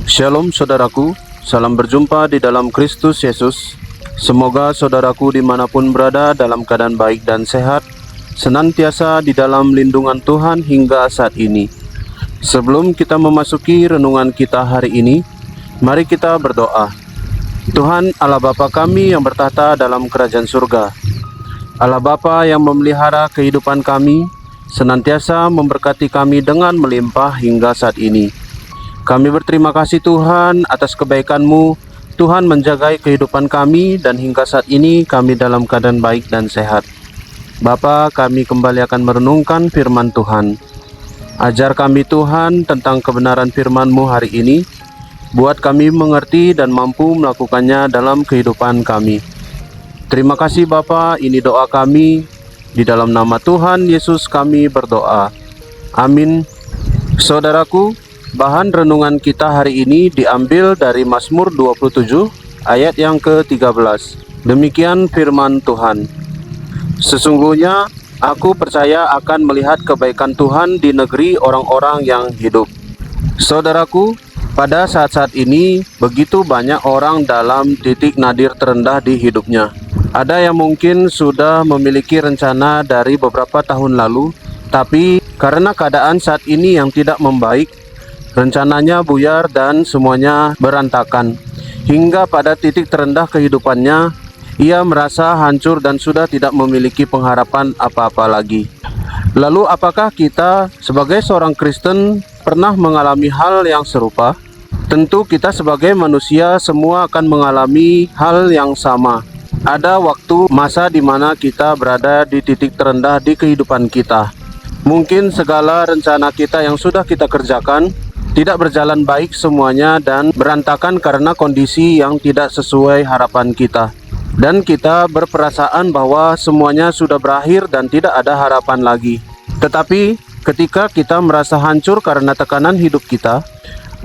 Shalom saudaraku, salam berjumpa di dalam Kristus Yesus. Semoga saudaraku dimanapun berada dalam keadaan baik dan sehat, senantiasa di dalam lindungan Tuhan hingga saat ini. Sebelum kita memasuki renungan kita hari ini, mari kita berdoa. Tuhan Allah Bapa kami yang bertahta dalam kerajaan surga, Allah Bapa yang memelihara kehidupan kami, senantiasa memberkati kami dengan melimpah hingga saat ini. Kami berterima kasih Tuhan atas kebaikan-Mu. Tuhan menjagai kehidupan kami dan hingga saat ini kami dalam keadaan baik dan sehat. Bapa, kami kembali akan merenungkan firman Tuhan. Ajar kami Tuhan tentang kebenaran firman-Mu hari ini. Buat kami mengerti dan mampu melakukannya dalam kehidupan kami. Terima kasih Bapa, ini doa kami. Di dalam nama Tuhan Yesus kami berdoa. Amin. Saudaraku, bahan renungan kita hari ini diambil dari Mazmur 27 ayat yang ke-13. Demikian firman Tuhan. Sesungguhnya aku percaya akan melihat kebaikan Tuhan di negeri orang-orang yang hidup. Saudaraku, pada saat-saat ini begitu banyak orang dalam titik nadir terendah di hidupnya. Ada yang mungkin sudah memiliki rencana dari beberapa tahun lalu, tapi karena keadaan saat ini yang tidak membaik, rencananya buyar dan semuanya berantakan. Hingga pada titik terendah kehidupannya, ia merasa hancur dan sudah tidak memiliki pengharapan apa-apa lagi. Lalu apakah kita sebagai seorang Kristen pernah mengalami hal yang serupa? Tentu kita sebagai manusia semua akan mengalami hal yang sama. Ada waktu masa di mana kita berada di titik terendah di kehidupan kita. Mungkin segala rencana kita yang sudah kita kerjakan tidak berjalan baik semuanya dan berantakan karena kondisi yang tidak sesuai harapan kita. Dan kita berperasaan bahwa semuanya sudah berakhir dan tidak ada harapan lagi. Tetapi ketika kita merasa hancur karena tekanan hidup kita,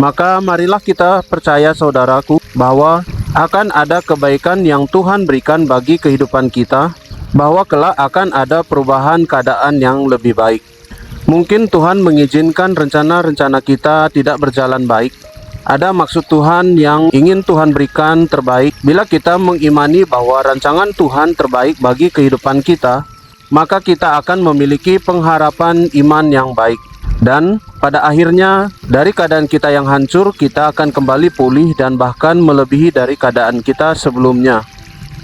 maka marilah kita percaya saudaraku bahwa akan ada kebaikan yang Tuhan berikan bagi kehidupan kita, bahwa kelak akan ada perubahan keadaan yang lebih baik. Mungkin Tuhan mengizinkan rencana-rencana kita tidak berjalan baik. Ada maksud Tuhan yang ingin Tuhan berikan terbaik. Bila kita mengimani bahwa rancangan Tuhan terbaik bagi kehidupan kita, maka kita akan memiliki pengharapan iman yang baik. Dan pada akhirnya dari keadaan kita yang hancur, kita akan kembali pulih dan bahkan melebihi dari keadaan kita sebelumnya.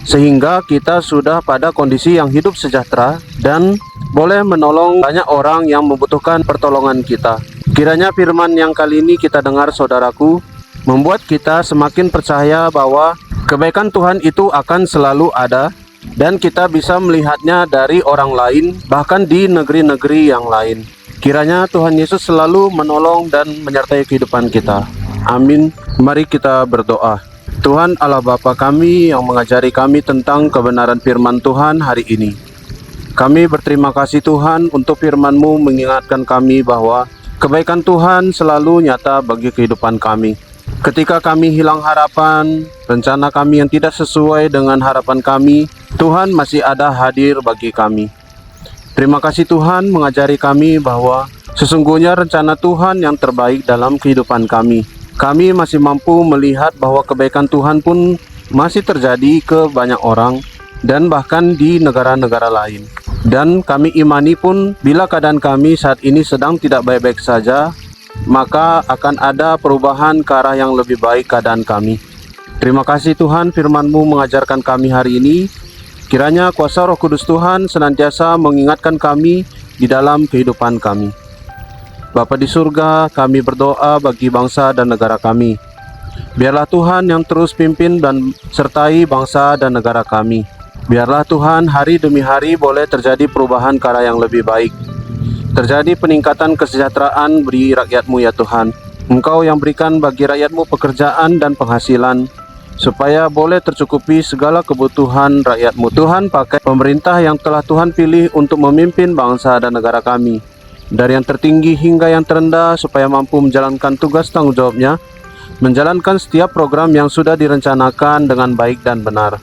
Sehingga kita sudah pada kondisi yang hidup sejahtera dan boleh menolong banyak orang yang membutuhkan pertolongan kita. Kiranya firman yang kali ini kita dengar saudaraku, membuat kita semakin percaya bahwa kebaikan Tuhan itu akan selalu ada, dan kita bisa melihatnya dari orang lain, bahkan di negeri-negeri yang lain. Kiranya Tuhan Yesus selalu menolong dan menyertai kehidupan kita. Amin. Mari kita berdoa. Tuhan Allah Bapa kami yang mengajari kami tentang kebenaran firman Tuhan hari ini. Kami berterima kasih Tuhan untuk firman-Mu mengingatkan kami bahwa kebaikan Tuhan selalu nyata bagi kehidupan kami. Ketika kami hilang harapan, rencana kami yang tidak sesuai dengan harapan kami, Tuhan masih ada hadir bagi kami. Terima kasih Tuhan mengajari kami bahwa sesungguhnya rencana Tuhan yang terbaik dalam kehidupan kami. Kami masih mampu melihat bahwa kebaikan Tuhan pun masih terjadi ke banyak orang dan bahkan di negara-negara lain. Dan kami imani pun bila keadaan kami saat ini sedang tidak baik-baik saja, maka akan ada perubahan ke arah yang lebih baik keadaan kami. Terima kasih Tuhan firman-Mu mengajarkan kami hari ini. Kiranya kuasa Roh Kudus Tuhan senantiasa mengingatkan kami di dalam kehidupan kami. Bapa di surga, kami berdoa bagi bangsa dan negara kami. Biarlah Tuhan yang terus pimpin dan sertai bangsa dan negara kami. Biarlah Tuhan hari demi hari boleh terjadi perubahan ke arah yang lebih baik. Terjadi peningkatan kesejahteraan bagi rakyat-Mu ya Tuhan. Engkau yang berikan bagi rakyat-Mu pekerjaan dan penghasilan, supaya boleh tercukupi segala kebutuhan rakyat-Mu. Tuhan pakai pemerintah yang telah Tuhan pilih untuk memimpin bangsa dan negara kami, dari yang tertinggi hingga yang terendah, supaya mampu menjalankan tugas tanggung jawabnya, menjalankan setiap program yang sudah direncanakan dengan baik dan benar.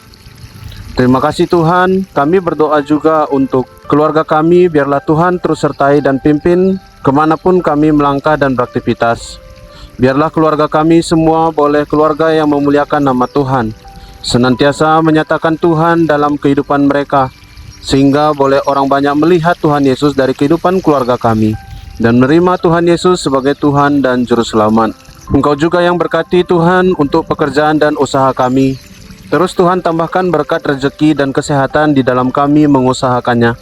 Terima kasih Tuhan, kami berdoa juga untuk keluarga kami, biarlah Tuhan terus sertai dan pimpin kemanapun kami melangkah dan beraktivitas. Biarlah keluarga kami semua boleh keluarga yang memuliakan nama Tuhan, senantiasa menyatakan Tuhan dalam kehidupan mereka, sehingga boleh orang banyak melihat Tuhan Yesus dari kehidupan keluarga kami, dan menerima Tuhan Yesus sebagai Tuhan dan Juru Selamat. Engkau juga yang berkati Tuhan untuk pekerjaan dan usaha kami. Terus Tuhan tambahkan berkat rezeki dan kesehatan di dalam kami mengusahakannya,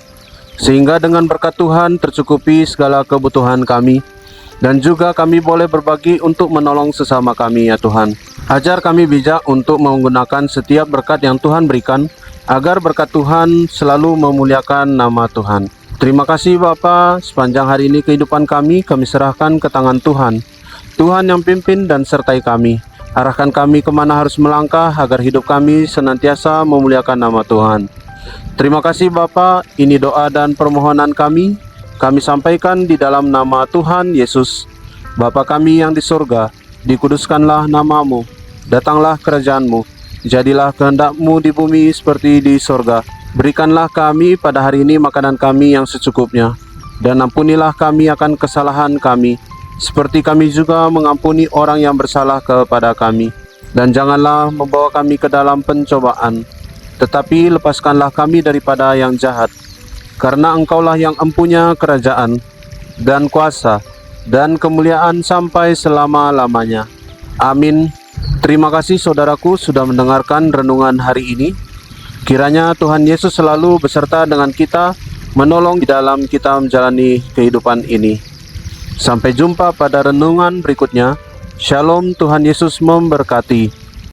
sehingga dengan berkat Tuhan tercukupi segala kebutuhan kami, dan juga kami boleh berbagi untuk menolong sesama kami ya Tuhan. Ajar kami bijak untuk menggunakan setiap berkat yang Tuhan berikan, agar berkat Tuhan selalu memuliakan nama Tuhan. Terima kasih Bapa, sepanjang hari ini kehidupan kami serahkan ke tangan Tuhan. Tuhan yang pimpin dan sertai kami. Arahkan kami kemana harus melangkah, agar hidup kami senantiasa memuliakan nama Tuhan. Terima kasih Bapa, ini doa dan permohonan kami sampaikan di dalam nama Tuhan Yesus. Bapa kami yang di surga, dikuduskanlah namamu, datanglah kerajaan-Mu, jadilah kehendak-Mu di bumi seperti di surga. Berikanlah kami pada hari ini makanan kami yang secukupnya, dan ampunilah kami akan kesalahan kami, seperti kami juga mengampuni orang yang bersalah kepada kami. Dan janganlah membawa kami ke dalam pencobaan, tetapi lepaskanlah kami daripada yang jahat. Karena Engkaulah yang empunya kerajaan, dan kuasa, dan kemuliaan sampai selama-lamanya. Amin. Terima kasih saudaraku sudah mendengarkan renungan hari ini. Kiranya Tuhan Yesus selalu beserta dengan kita, menolong di dalam kita menjalani kehidupan ini. Sampai jumpa pada renungan berikutnya. Shalom, Tuhan Yesus memberkati.